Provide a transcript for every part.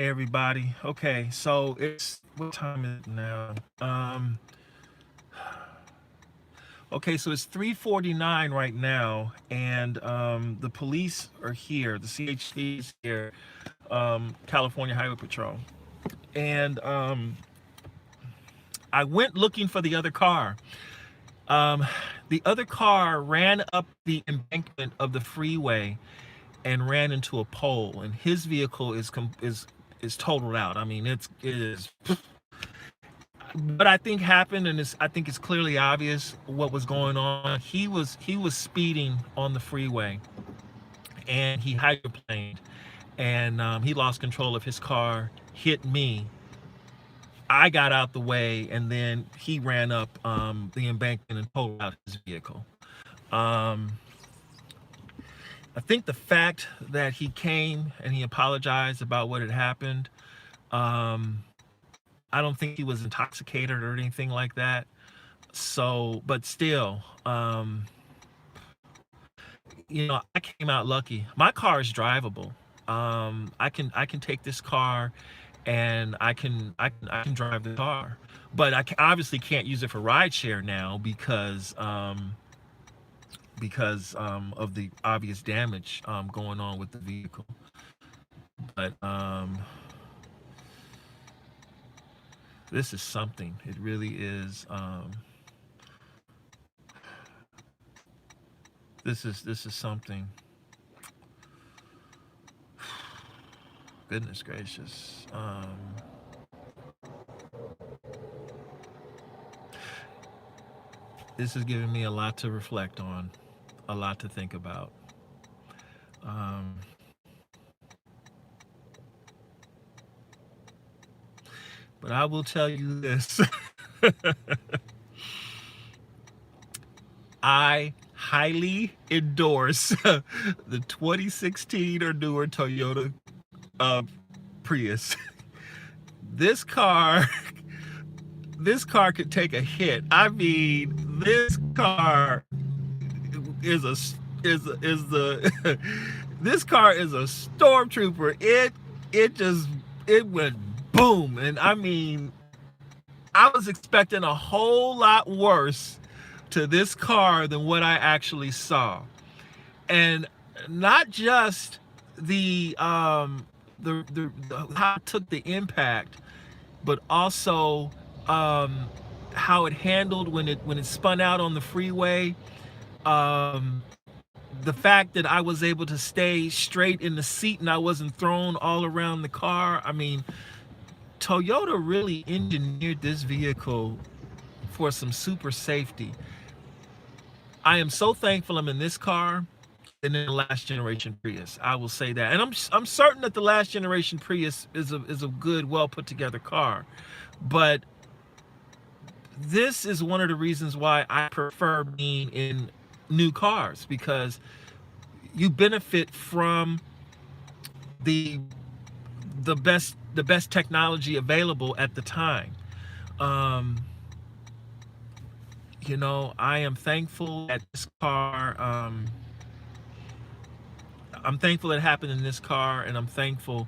Hey everybody. Okay, so it's what time is it now? Okay, so it's 3:49 right now, and the police are here. The CHD is here, California Highway Patrol, and I went looking for the other car. Um, the other car ran up the embankment of the freeway and ran into a pole, and his vehicle is totaled out. I mean, it is. What I think happened, and I think it's clearly obvious what was going on. He was speeding on the freeway, and he hydroplaned, and he lost control of his car, hit me. I got out the way, and then he ran up the embankment and totaled out his vehicle. Um, I think the fact that he came and he apologized about what had happened. Um, I don't think he was intoxicated or anything like that. So, but still, I came out lucky. My car is drivable. I can take this car, and I can drive the car, but obviously can't use it for rideshare now because of the obvious damage going on with the vehicle. But this is something. It really is. This is something. Goodness gracious. This is giving me a lot to reflect on, a lot to think about. Um, but I will tell you this. I highly endorse the 2016 or newer Toyota uh, Prius. This car, this car could take a hit. I mean, this car is the this car is a stormtrooper. It went boom, and I mean, I was expecting a whole lot worse to this car than what I actually saw. And not just the how it took the impact, but also how it handled when it spun out on the freeway. Um, the fact that I was able to stay straight in the seat and I wasn't thrown all around the car. I mean, Toyota really engineered this vehicle for some super safety. I am so thankful I'm in this car than in the last generation Prius. I will say that, and I'm certain that the last generation Prius is a good, well put together car. But this is one of the reasons why I prefer being in new cars, because you benefit from the the best technology available at the time. Um, I am thankful that this car. I'm thankful it happened in this car, and I'm thankful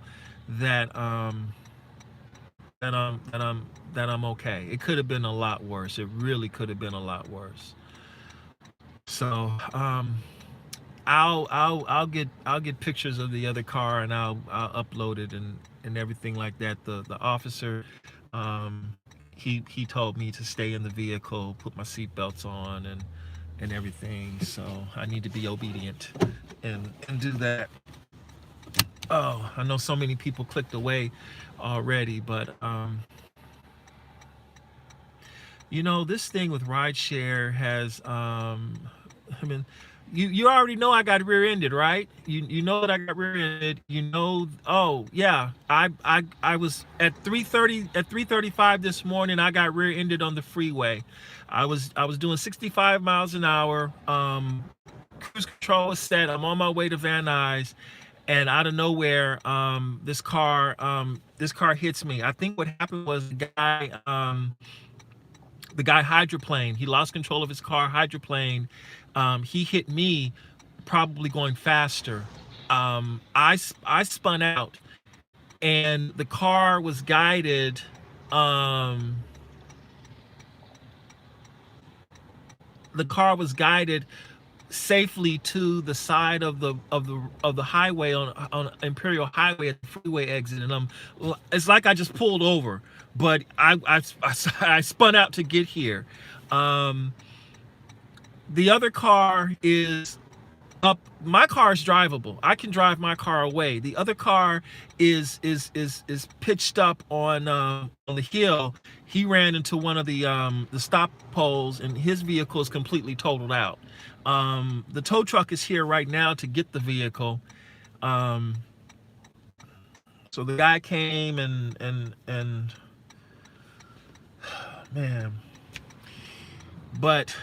that that I'm that I'm that I'm okay. It could have been a lot worse. It really could have been a lot worse. So I'll get pictures of the other car, and I'll upload it and everything like that. The officer, um, he told me to stay in the vehicle, put my seatbelts on, and everything. So I need to be obedient and do that. Oh, I know so many people clicked away already, but this thing with rideshare has I mean, you already know I got rear-ended, right? You know that I got rear-ended. Oh yeah, I was at 3:35 this morning. I got rear-ended on the freeway. I was doing 65 miles an hour. Cruise control was set. I'm on my way to Van Nuys, and out of nowhere, this car hits me. I think what happened was the guy hydroplaned. He lost control of his car, hydroplaned. He hit me, probably going faster. I spun out, and the car was guided. Um, the car was guided safely to the side of the highway on Imperial Highway at the freeway exit, and it's like I just pulled over, but I spun out to get here. Um, the other car is up. My car is drivable. I can drive my car away. The other car is pitched up on the hill. He ran into one of the stop poles, and his vehicle is completely totaled out. The tow truck is here right now to get the vehicle. So the guy came and man, but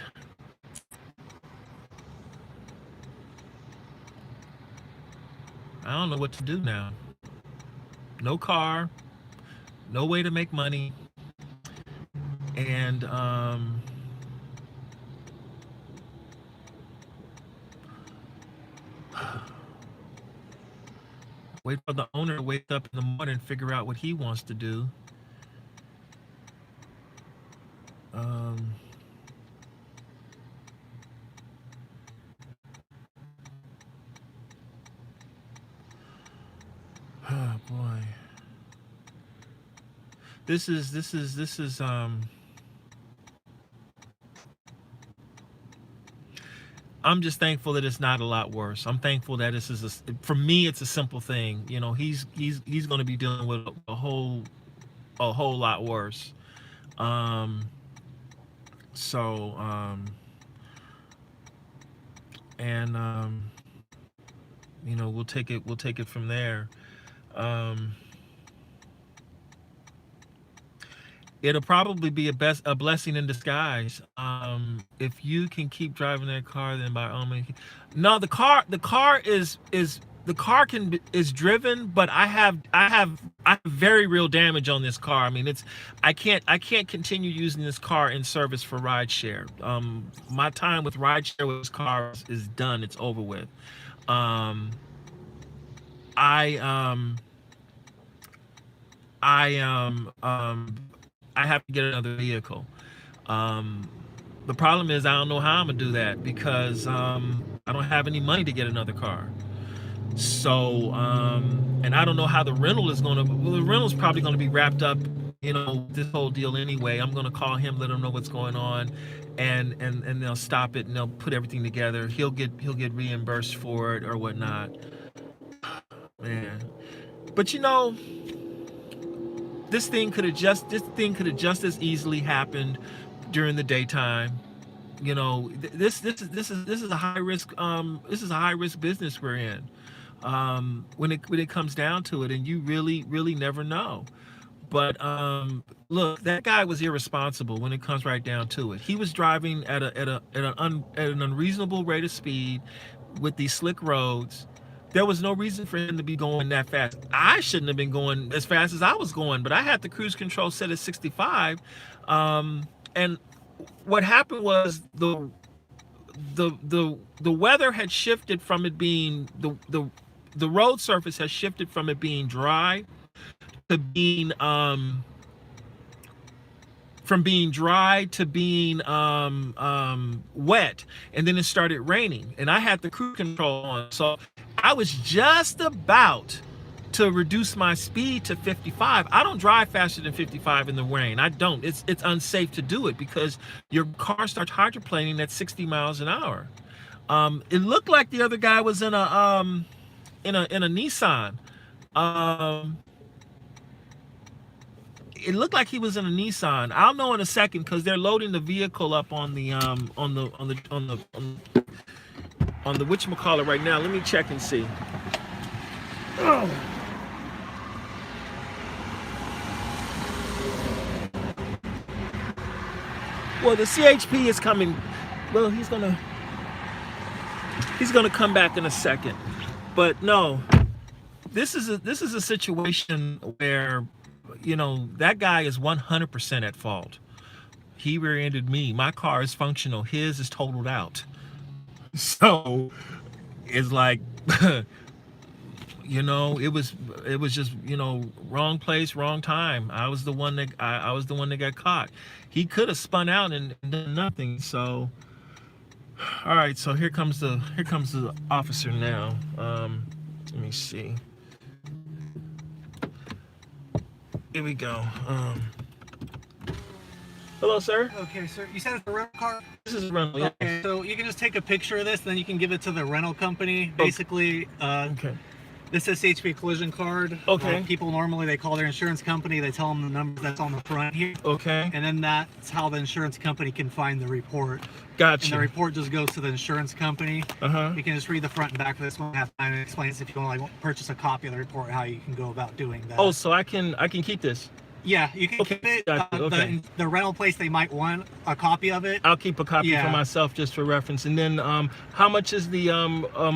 I don't know what to do now. No car, no way to make money, and wait for the owner to wake up in the morning and figure out what he wants to do. Oh boy. This is I'm just thankful that it's not a lot worse. I'm thankful that this is for me it's a simple thing. You know, he's going to be dealing with a whole lot worse. You know, we'll take it from there. It'll probably be a blessing in disguise. If you can keep driving that car, then by all means. No, the car is driven, but I have very real damage on this car. I mean, I can't continue using this car in service for rideshare. My time with rideshare with this car is done. It's over with. I have to get another vehicle. The problem is I don't know how I'm gonna do that because I don't have any money to get another car. So and I don't know how the rental is gonna. Well, the rental's probably gonna be wrapped up, you know, this whole deal anyway. I'm gonna call him, let him know what's going on, and they'll stop it and they'll put everything together. He'll get reimbursed for it or whatnot. Man, but you know, this thing could have just as easily happened during the daytime. You know, this is a high risk business we're in. When it comes down to it, and you really never know. But look, that guy was irresponsible when it comes right down to it. He was driving at an unreasonable rate of speed with these slick roads. There was no reason for him to be going that fast. I shouldn't have been going as fast as I was going, but I had the cruise control set at 65. And what happened was the weather had shifted from it being the road surface has shifted from it being dry to being wet, and then it started raining, and I had the cruise control on, so I was just about to reduce my speed to 55. I don't drive faster than 55 in the rain. I don't. It's unsafe to do it because your car starts hydroplaning at 60 miles an hour. It looked like the other guy was in a Nissan. It looked like he was in a Nissan. I'll know in a second because they're loading the vehicle up on the whatchamacallit right now. Let me check and see. Oh. Well, the CHP is coming. Well, he's gonna come back in a second. But no, this is a situation where, you know, that guy is 100% at fault. He rear-ended me. My car is functional. His is totaled out. So it's like, you know, it was just, you know, wrong place, wrong time. I was the one that I was the one that got caught. He could have spun out and done nothing. So, all right. So here comes the officer now. Let me see. Here we go. Hello, sir. Okay, sir. You said it's a rental car? This is a rental. Yeah. Okay, so you can just take a picture of this, then you can give it to the rental company. Basically, Okay. this is HP collision card. Okay. People normally, they call their insurance company, they tell them the number that's on the front here. Okay. And then that's how the insurance company can find the report. Gotcha. And the report just goes to the insurance company. You can just read the front and back of this one. Have time. It explains if you want to like purchase a copy of the report, how you can go about doing that. Oh, so I can keep this. Yeah, you can keep it. Okay. The rental place, they might want a copy of it. I'll keep a copy for myself just for reference. And then, how much is the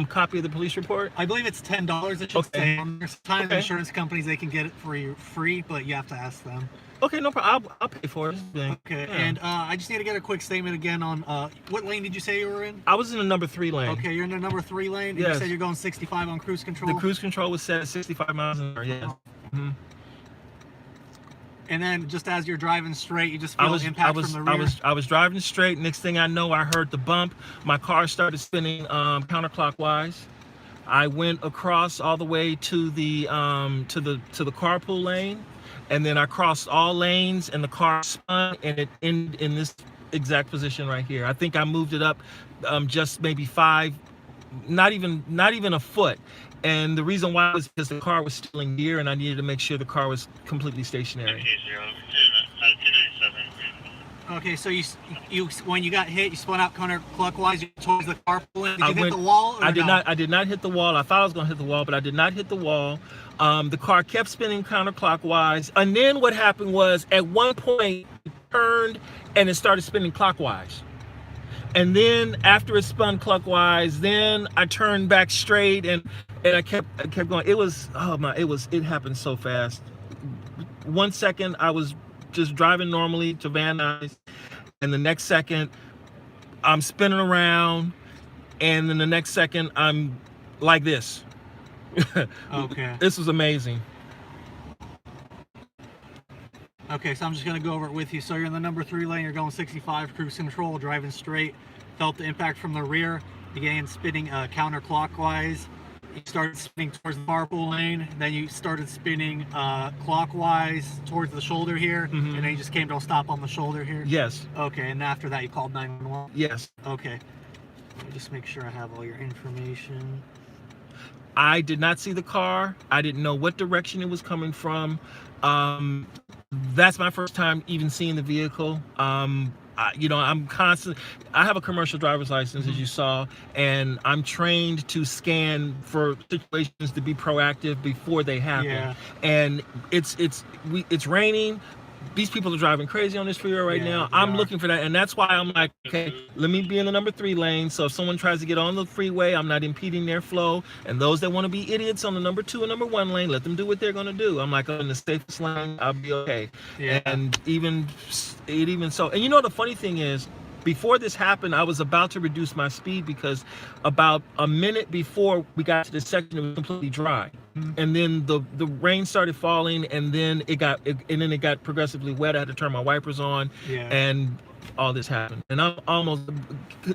copy of the police report? I believe it's $10. It should say. Sometimes insurance companies, they can get it for you free, but you have to ask them. Okay, no problem. I'll pay for it. Okay, and I just need to get a quick statement again on what lane did you say you were in? I was in the number 3 lane. Okay, you're in the number 3 lane. Yes. You said you're going 65 on cruise control. The cruise control was set at 65 miles an hour. Yes. And then just as you're driving straight, you just feel impact from the rear. I was driving straight. Next thing I know, I heard the bump. My car started spinning counterclockwise. I went across all the way to the carpool lane, and then I crossed all lanes, and the car spun, and it ended in this exact position right here. I think I moved it up just maybe 5, not even a foot. And the reason why was because the car was still in gear, and I needed to make sure the car was completely stationary. Okay, so you when you got hit, you spun out counterclockwise towards the carpool. Did you hit the wall? Or I did not hit the wall. I thought I was going to hit the wall, but I did not hit the wall. The car kept spinning counterclockwise, and then what happened was, at one point, it turned and it started spinning clockwise. And then after it spun clockwise, then I turned back straight, and I kept going. It happened so fast. 1 second I was just driving normally to Van Nuys, and the next second I'm spinning around, and then the next second I'm like this. Okay. This was amazing. Okay, so I'm just going to go over it with you. So you're in the number 3 lane, you're going 65, cruise control, driving straight, felt the impact from the rear, began spinning counterclockwise. You started spinning towards the carpool lane, then you started spinning clockwise towards the shoulder here, and then you just came to a stop on the shoulder here? Yes. Okay, and after that you called 911? Yes. Okay. Let me just make sure I have all your information. I did not see the car. I didn't know what direction it was coming from. That's my first time even seeing the vehicle. I have a commercial driver's license, as you saw, and I'm trained to scan for situations, to be proactive before they happen. Yeah. And it's raining. These people are driving crazy on this freeway right now. I'm looking for that, and that's why I'm like, okay, let me be in the number 3 lane, so if someone tries to get on the freeway, I'm not impeding their flow. And those that want to be idiots on the number 2 and number 1 lane, let them do what they're going to do. I'm like, in the safest lane, I'll be okay. Yeah. And even so, and you know, the funny thing is, before this happened, I was about to reduce my speed because about a minute before we got to this section, it was completely dry. And then the rain started falling, and then it got progressively wet. I had to turn my wipers on, and all this happened. And I'm almost,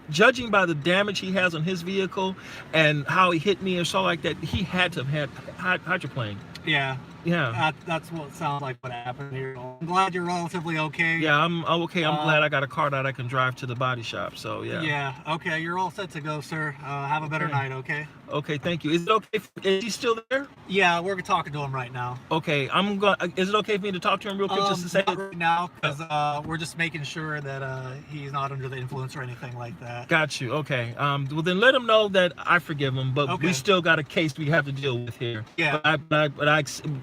judging by the damage he has on his vehicle and how he hit me or so like that, he had to have had hydroplane. Yeah. Yeah. That's what sounds like what happened here. I'm glad you're relatively okay. Yeah, I'm okay. I'm glad I got a car that I can drive to the body shop. So yeah. Yeah. Okay, you're all set to go, sir. Have a better night. Okay. Okay, thank you. Is it okay? Is he still there? Yeah, we're talking to him right now. Okay, is it okay for me to talk to him real quick, just to say? Not right now, because we're just making sure that he's not under the influence or anything like that. Got you. Okay. Well, then let him know that I forgive him, but we still got a case we have to deal with here. Yeah.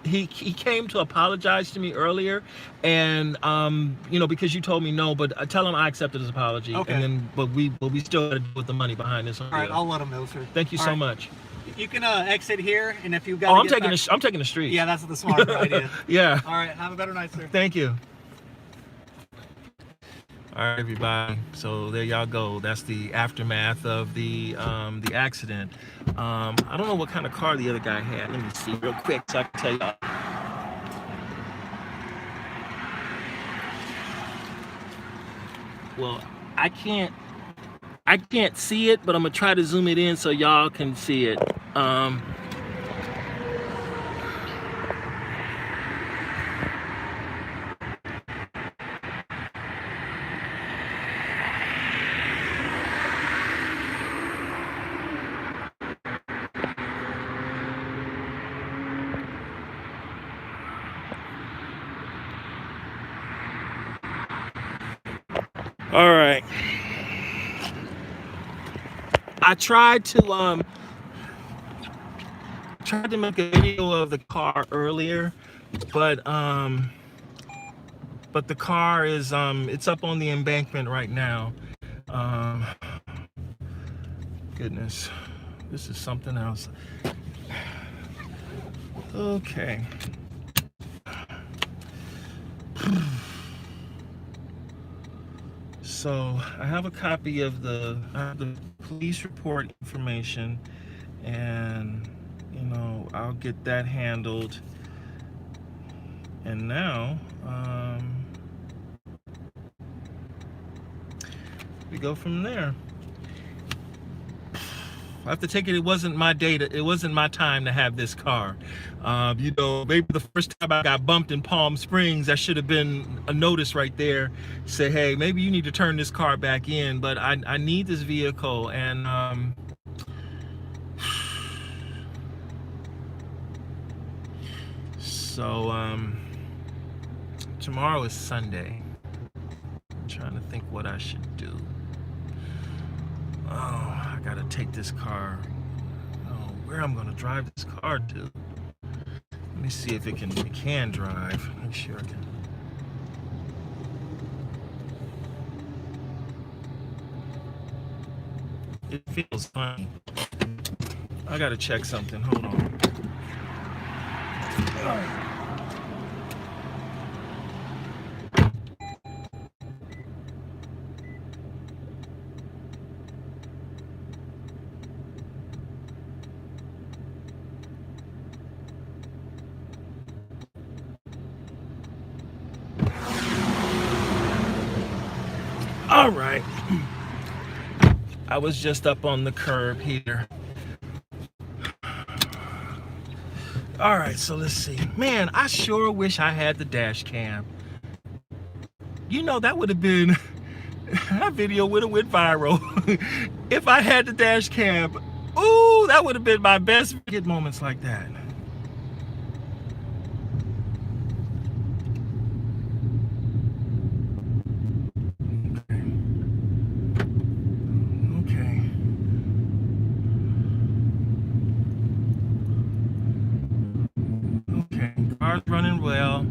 He came to apologize to me earlier, and because you told me no, but tell him I accepted his apology. Okay. And then, but we still got to deal with the money behind this. All right, I'll let him know, sir. Thank you so much. You can exit here, and if you got. I'm taking the street. Yeah, that's the smarter idea. Yeah. All right, have a better night, sir. Thank you. All right, everybody. So there y'all go. That's the aftermath of the accident. I don't know what kind of car the other guy had. Let me see real quick so I can tell y'all. Well, I can't see it, but I'm gonna try to zoom it in so y'all can see it. All right. I tried to make a video of the car earlier, but the car is it's up on the embankment right now. Goodness, this is something else. Okay. So I have a copy of the police report information, and I'll get that handled. And now we go from there. I have to take it. It wasn't my data. It wasn't my time to have this car. Maybe the first time I got bumped in Palm Springs, that should have been a notice right there. Say, hey, maybe you need to turn this car back in. But I need this vehicle, and so tomorrow is Sunday. I'm trying to think what I should do. Oh, I gotta take this car. Oh, where I'm gonna drive this car to? Let me see if it can drive. Make sure I can. It feels funny. I gotta check something. Hold on. All right. I was just up on the curb here. All right, so let's see. Man, I sure wish I had the dash cam. That would have been, that video would have went viral. If I had the dash cam, ooh, that would have been my best. Get moments like that. Car's running well.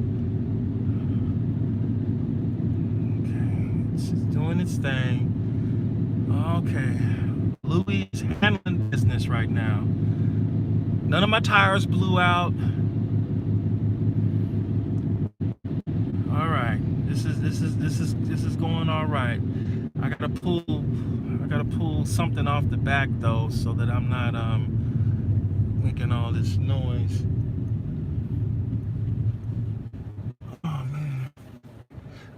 Okay, it's doing its thing. Okay, Louis is handling business right now. None of my tires blew out. All right, this is going all right. I gotta pull something off the back though, so that I'm not making all this noise.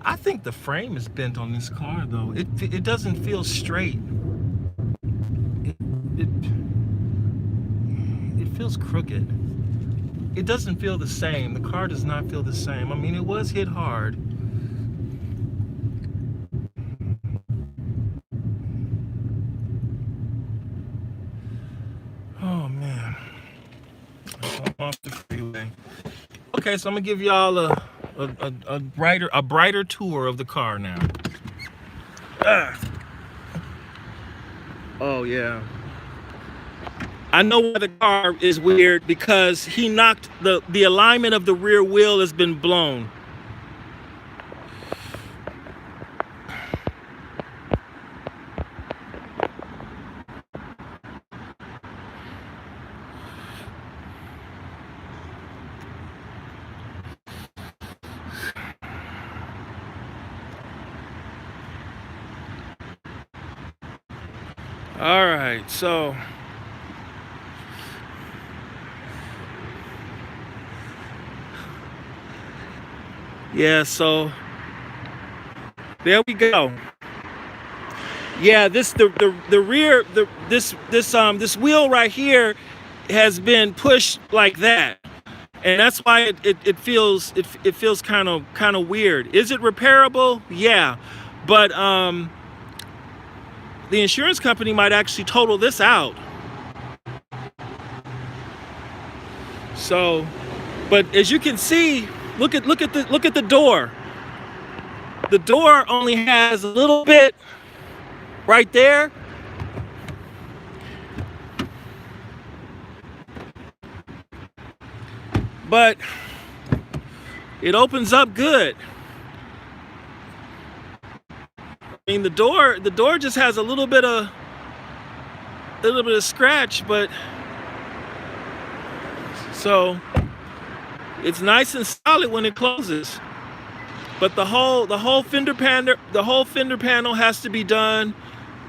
I think the frame is bent on this car though. It doesn't feel straight. It feels crooked. It doesn't feel the same. The car does not feel the same. I mean, it was hit hard. Oh man. I'm off the freeway. Okay, so I'm gonna give y'all a brighter tour of the car now. Oh yeah. I know why the car is weird, because he knocked the alignment of the rear wheel has been blown. All right, so yeah, so there we go. Yeah, the rear this wheel right here has been pushed like that, and that's why it feels it feels kind of weird. Is it repairable? Yeah, but the insurance company might actually total this out. So, but as you can see, look at the door. The door only has a little bit right there, but it opens up good. I mean, the door just has a little bit of scratch, but so it's nice and solid when it closes. But the whole fender panel has to be done.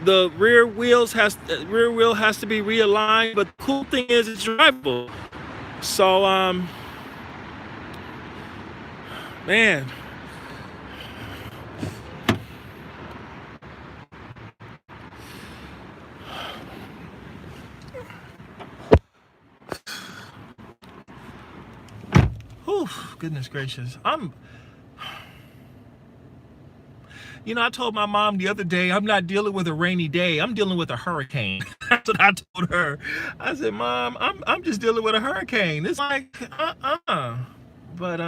The rear wheel has to be realigned. But the cool thing is it's drivable. So man. Whew, goodness gracious. I told my mom the other day, I'm not dealing with a rainy day. I'm dealing with a hurricane. That's what I told her. I said, Mom, I'm just dealing with a hurricane. It's like, But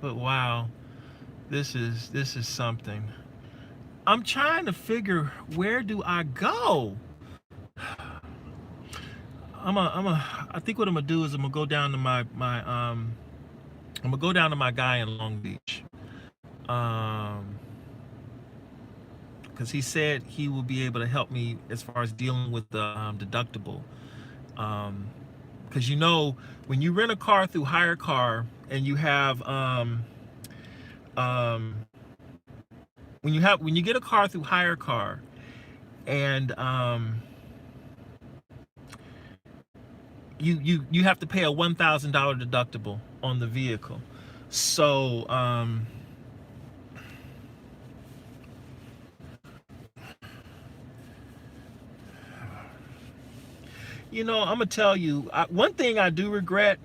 wow, this is something. I'm trying to figure, where do I go? I think what I'm gonna do is I'm gonna go down to my I'm gonna go down to my guy in Long Beach. Because he said he will be able to help me as far as dealing with the deductible. Because when you rent a car through Hire Car and you have when you get a car through Hire Car and you have to pay a $1,000 deductible on the vehicle. So I'm gonna tell you, one thing I do regret.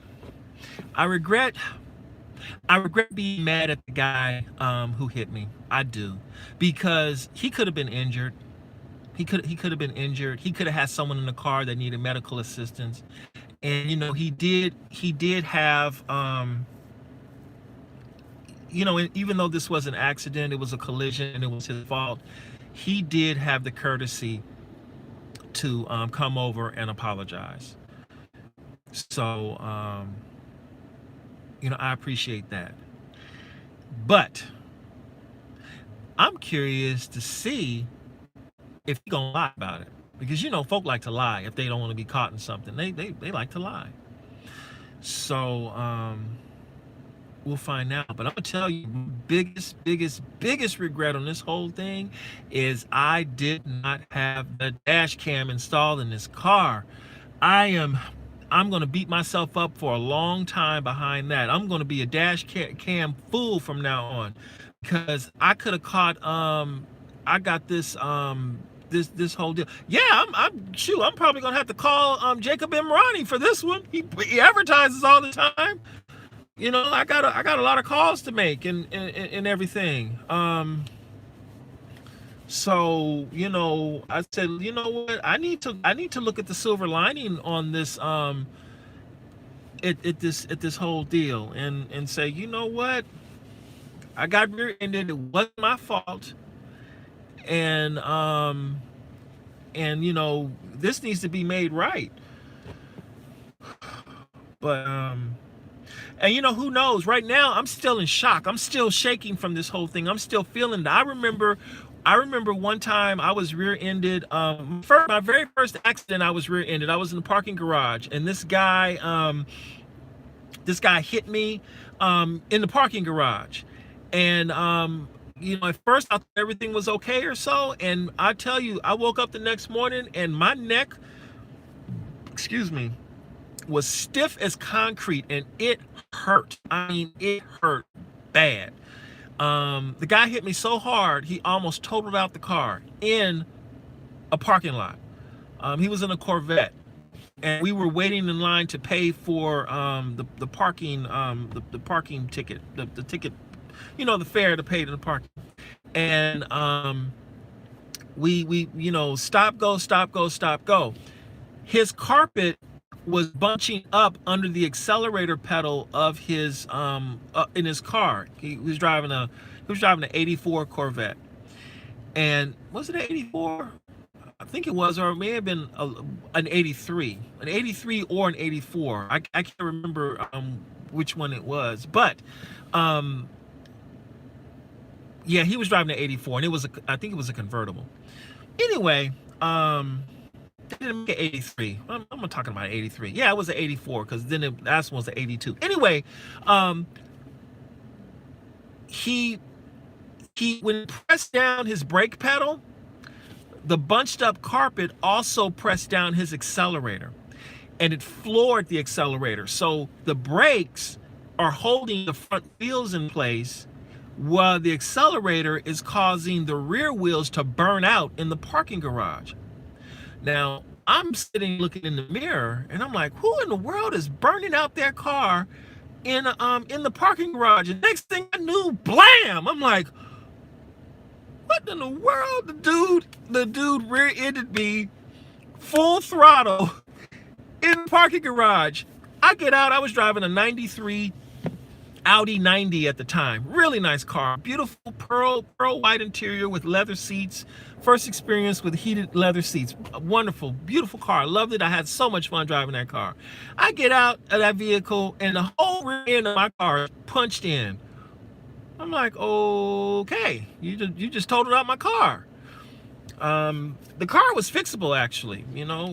I regret being mad at the guy who hit me. I do, because he could have been injured. He could have been injured. He could have had someone in the car that needed medical assistance, and he did have even though this was an accident, it was a collision, and it was his fault. He did have the courtesy to come over and apologize. So I appreciate that. But I'm curious to see if he's gonna lie about it, because folk like to lie if they don't want to be caught in something. They like to lie. So we'll find out. But I'm gonna tell you, biggest regret on this whole thing is I did not have the dash cam installed in this car. I'm gonna beat myself up for a long time behind that. I'm gonna be a dash cam fool from now on, because I could have caught I got this this whole deal. Yeah, I'm probably gonna have to call Jacob Imrani for this one. He advertises all the time. I got a lot of calls to make and everything. So I said, you know what, I need to look at the silver lining on this at this whole deal, and say, you know what, I got rear-ended. It wasn't my fault, and this needs to be made right. But and who knows? Right now, I'm still in shock. I'm still shaking from this whole thing. I'm still feeling that. I remember one time I was rear-ended. My very first accident, I was rear-ended. I was in the parking garage, and this guy hit me in the parking garage, and at first I thought everything was okay or so, and I tell you, I woke up the next morning and my neck, excuse me, was stiff as concrete, and it hurt. I mean, it hurt bad. The guy hit me so hard he almost totaled out the car in a parking lot. He was in a Corvette, and we were waiting in line to pay for the parking the parking ticket, the ticket, the fare to pay to the parking. And we stop go stop go stop go. His carpet was bunching up under the accelerator pedal of his in his car. He was driving an 84 Corvette. And was it an 84? I think it was, or it may have been an 83, or an 84. I can't remember which one it was, but yeah, he was driving an 84, and I think it was a convertible. Anyway, they didn't make it 83. I'm talking about 83. Yeah, it was an 84, because then the last one was an 82. Anyway, he when he pressed down his brake pedal, the bunched up carpet also pressed down his accelerator, and it floored the accelerator. So the brakes are holding the front wheels in place, while the accelerator is causing the rear wheels to burn out in the parking garage. Now, I'm sitting looking in the mirror, and I'm like, who in the world is burning out their car in the parking garage? And next thing I knew, blam! I'm like, what in the world? The dude rear-ended me full throttle in the parking garage. I get out, I was driving a 93 Audi 90 at the time. Really nice car. Beautiful pearl white interior with leather seats. First experience with heated leather seats. Wonderful, beautiful car. Loved it. I had so much fun driving that car. I get out of that vehicle, and the whole rear end of my car is punched in. I'm like, okay, you just totaled out my car. The car was fixable, actually.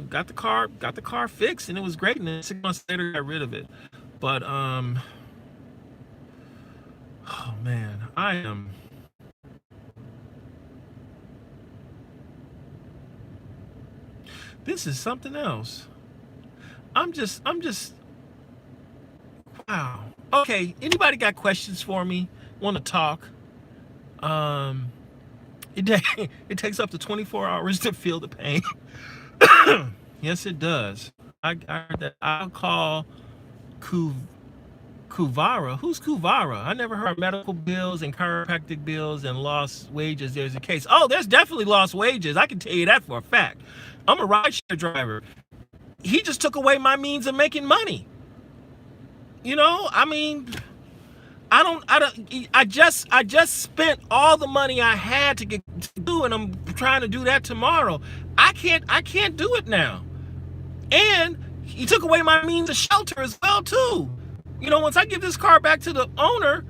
Got the car fixed, and it was great. And then 6 months later, got rid of it. But oh man, this is something else. I'm just wow. Okay, anybody got questions for me? Want to talk? It takes up to 24 hours to feel the pain. Yes, it does. I heard that. I'll call Kuvara. Who's Kuvara? I never heard medical bills and chiropractic bills and lost wages. There's a case. Oh, there's definitely lost wages. I can tell you that for a fact. I'm a rideshare driver. He just took away my means of making money. I mean, I just spent all the money I had to get to do, and I'm trying to do that tomorrow. I can't do it now. And he took away my means of shelter as well too. Once I give this car back to the owner,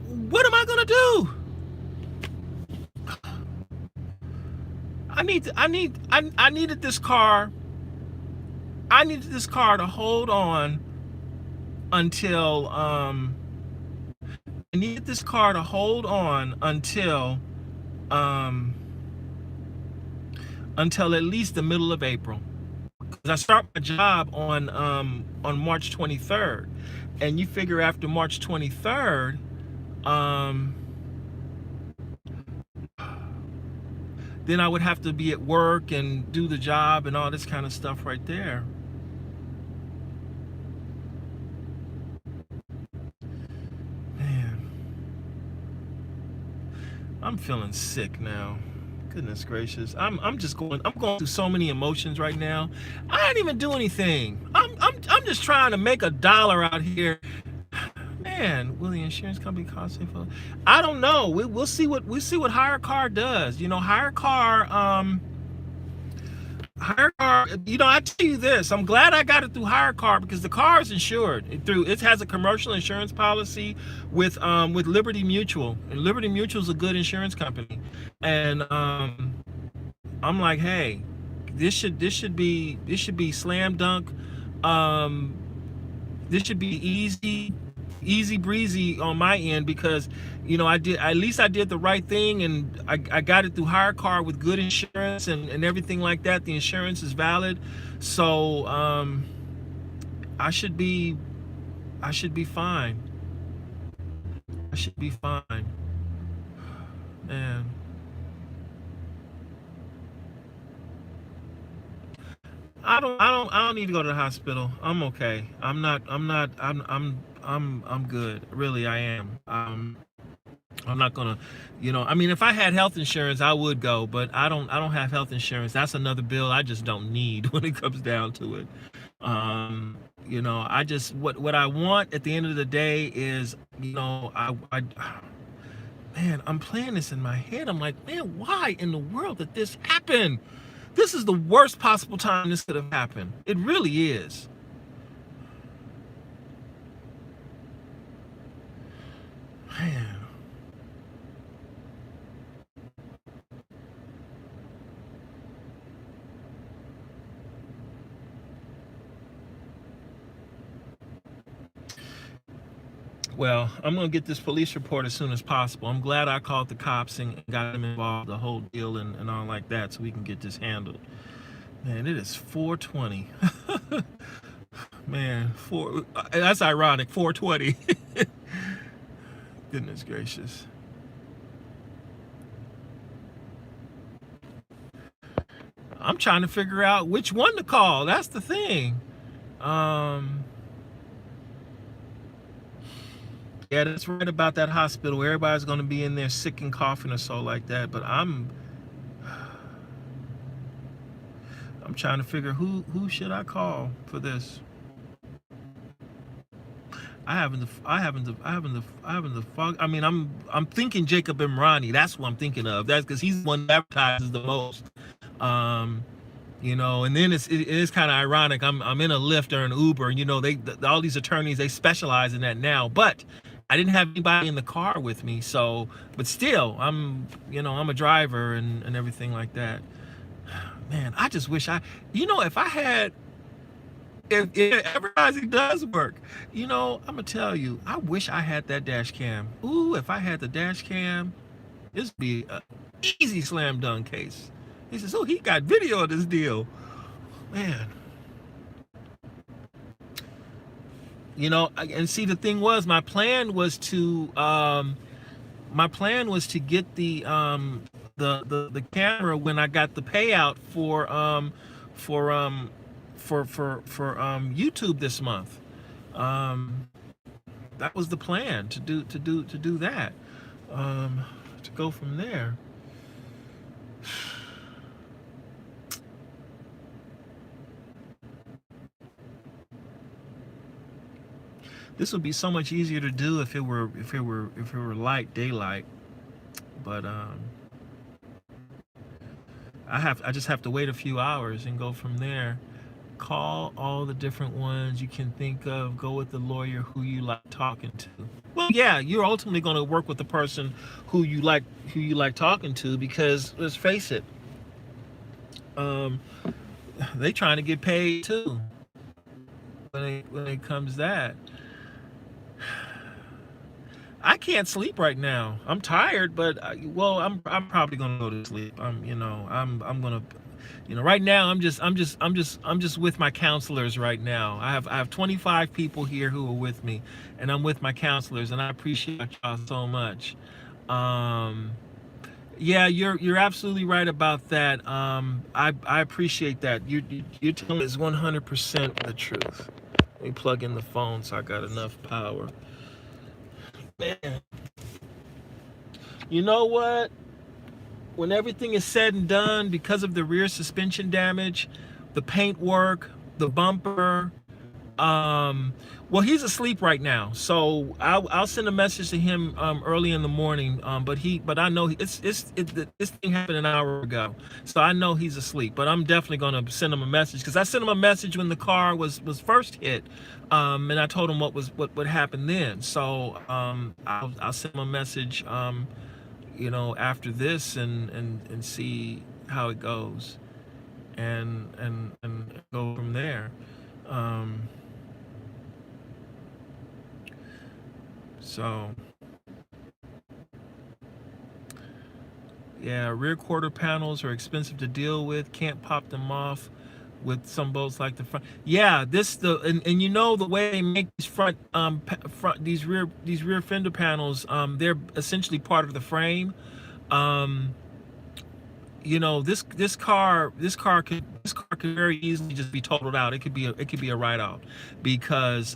what am I gonna do? I needed this car. I needed this car to hold on until until at least the middle of April. Because I start my job on March 23rd. And you figure after March 23rd, then I would have to be at work and do the job and all this kind of stuff right there. Man, I'm feeling sick now. Goodness gracious. I'm going through so many emotions right now. I didn't even do anything. I'm just trying to make $1 out here. Man, will the insurance company cost me? I don't know. We'll see what Hire Car does. Hire Car, I tell you this, I'm glad I got it through Hire Car, because the car is insured it has a commercial insurance policy with Liberty Mutual, and Liberty Mutual is a good insurance company. And I'm like, hey, this should be slam dunk. This should be easy. easy breezy on my end, because at least I did the right thing, and I got it through hire car with good insurance and everything like that. The insurance is valid, so I should be fine. I should be fine, man. I don't need to go to the hospital. I'm okay. I'm good. Really, I am. I'm not gonna, I mean, if I had health insurance, I would go, but I don't have health insurance. That's another bill I just don't need when it comes down to it. I just, what I want at the end of the day is, man, I'm playing this in my head. I'm like, man, why in the world did this happen? This is the worst possible time this could have happened. It really is. Man. Well, I'm going to get this police report as soon as possible. I'm glad I called the cops and got them involved, the whole deal and all like that, so we can get this handled. Man, it is 4:20. Man, that's ironic, 4:20. Goodness gracious. I'm trying to figure out which one to call. That's the thing. Yeah, that's right about that hospital. Everybody's going to be in there sick and coughing or so like that. But I'm trying to figure who should I call for this. I mean, I'm thinking Jacob Imrani. That's what I'm thinking of. That's because he's the one that advertises the most. And then it is kind of ironic. I'm in a Lyft or an Uber, and all these attorneys, they specialize in that now. But I didn't have anybody in the car with me, so, but still, I'm a driver and everything like that. Man, I just wish if I had, if advertising does work, I'm gonna tell you, I wish I had that dash cam. Ooh, if I had the dash cam, this would be an easy slam dunk case. He says, oh, he got video of this deal. Man. And see, the thing was, my plan was to get the camera when I got the payout for YouTube this month. That was the plan, to do that, to go from there. This would be so much easier to do if it were light daylight, but I just have to wait a few hours and go from there. Call all the different ones you can think of. Go with the lawyer who you like talking to. Well, yeah, you're ultimately going to work with the person who you like talking to, because let's face it, they trying to get paid too. When it comes that. I can't sleep right now. I'm tired, but I'm probably gonna go to sleep. I'm gonna, right now I'm just with my counselors right now. I have 25 people here who are with me, and I'm with my counselors, and I appreciate y'all so much. Yeah, you're absolutely right about that. I appreciate that. You're telling me is 100% the truth. Let me plug in the phone so I got enough power. Man, you know what? When everything is said and done, because of the rear suspension damage, the paint work, the bumper, well, he's asleep right now, so I'll send a message to him early in the morning. But I know this thing happened an hour ago, so I know he's asleep. But I'm definitely gonna send him a message, because I sent him a message when the car was first hit, and I told him what happened then. So I'll send him a message, after this and see how it goes, and go from there. So yeah, rear quarter panels are expensive to deal with. Can't pop them off with some boats like the front. Yeah, and you know the way they make these these rear fender panels, they're essentially part of the frame. You know, this car could very easily just be totaled out. It could be a write-off because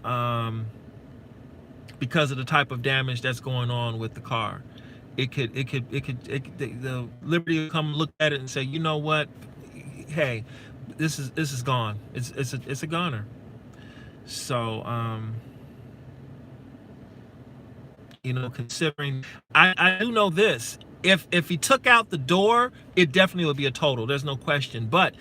of the type of damage that's going on with the car. The Liberty will come look at it and say, you know what, hey, this is gone. It's a goner. So you know, considering I do know this. If he took out the door, it definitely would be a total. There's no question. But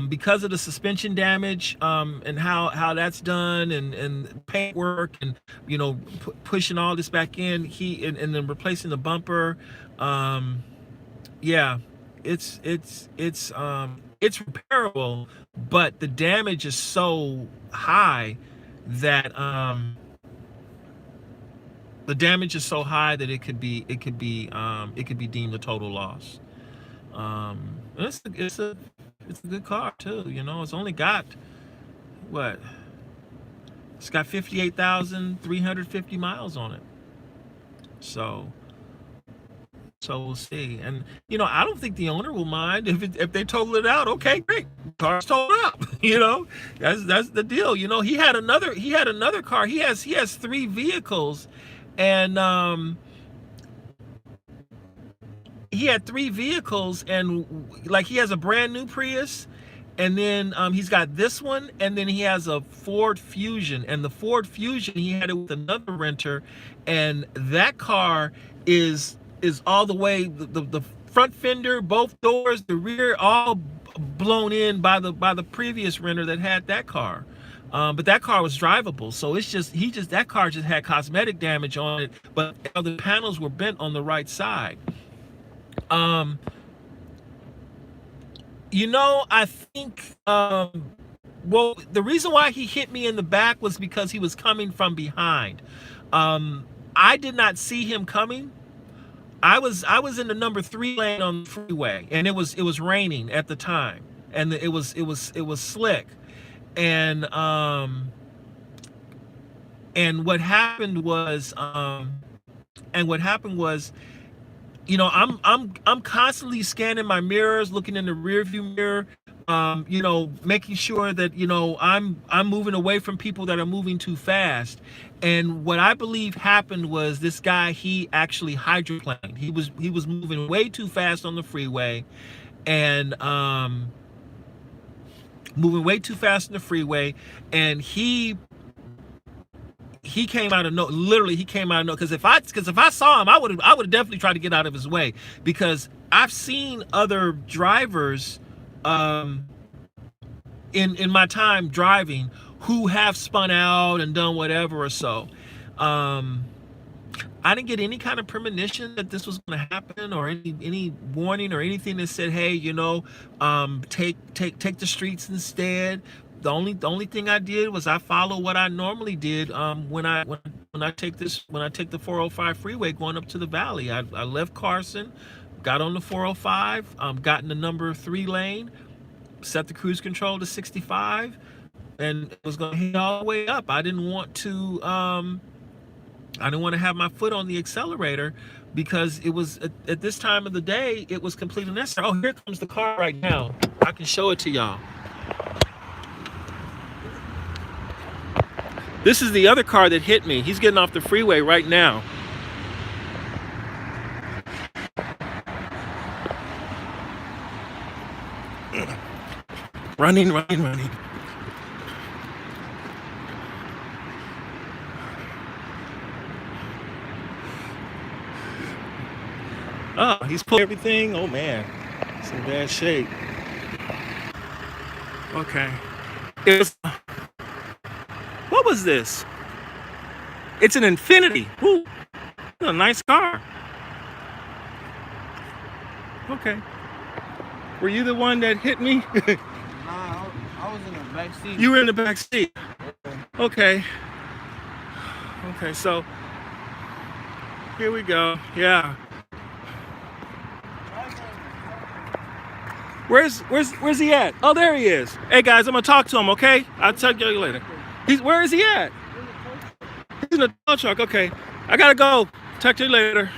because of the suspension damage and how that's done and paintwork and, you know, pushing all this back in, and then replacing the bumper, yeah, it's repairable, but the damage is so high that it could be deemed a total loss. It's a good car too. You know, it's only got what? It's got 58,350 miles on it. So we'll see. And you know, I don't think the owner will mind if they total it out. Okay, great, car's totaled out. You know, that's the deal. You know, he had another car. He has 3 vehicles. And he had 3 vehicles, and like he has a brand new Prius, and then he's got this one, and then he has a Ford Fusion, and the Ford Fusion he had it with another renter, and that car is all the way the front fender, both doors, the rear, all blown in by the previous renter that had that car. But that car was drivable, so that car just had cosmetic damage on it, but the panels were bent on the right side. You know, I think well, the reason why he hit me in the back was because he was coming from behind. I did not see him coming. I was in the number 3 lane on the freeway, and it was raining at the time, and it was slick. And what happened was you know, I'm constantly scanning my mirrors, looking in the rear view mirror, you know, making sure that, you know, I'm moving away from people that are moving too fast. And what I believe happened was this guy, he actually hydroplaned. He was moving way too fast on the freeway, and and he came out of no, literally he came out of no, because if I saw him, I would have definitely tried to get out of his way, because I've seen other drivers in my time driving who have spun out and done whatever or so. I didn't get any kind of premonition that this was going to happen, or any warning or anything that said, hey, you know, take the streets instead. The only thing I did was I follow what I normally did when I take the 405 freeway going up to the valley. I left Carson, got on the 405, got in the number 3 lane, set the cruise control to 65, and was going to head all the way up. I didn't want to have my foot on the accelerator, because it was at this time of the day, it was completely necessary. Oh, here comes the car right now. I can show it to y'all. This is the other car that hit me. He's getting off the freeway right now. Running. Oh, he's pulling everything. Oh man, it's in bad shape. Okay. What was this? It's an Infinity. Ooh, a nice car. Okay. Were you the one that hit me? Nah, I was in the back seat. You were in the back seat. Okay. Okay, so Here we go. Yeah. Where's he at? Oh, there he is. Hey guys, I'm gonna talk to him, okay? I'll tell you later. Where is he at? He's in the tow truck. Okay. I gotta go. Talk to you later.